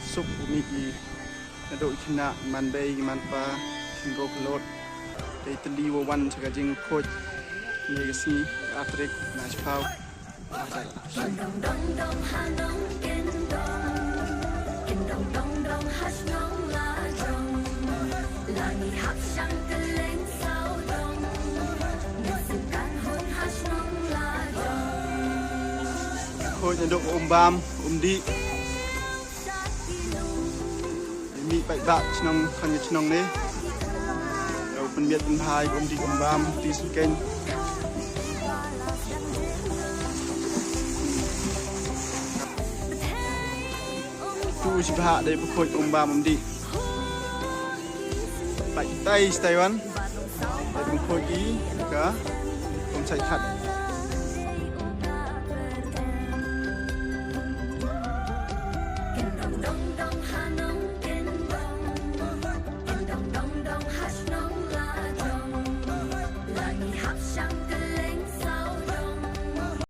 sup umi i nadok kena man bay man pa kinro kelot dari teli wawan sekajing coach ni kasi atrik nas pau coach nadok bam diมีไปบะชนองคันชนองนี้เราเป็นเมียเป็นพายดีบามตีสุเกนตู้ชิบะได้ประคุยบามดีไปไต้สไตวันได้ประคุยอีก็ผมใส่ขัดHãy subscribe cho kênh Ghiền Mì Gõ để không bỏ lỡ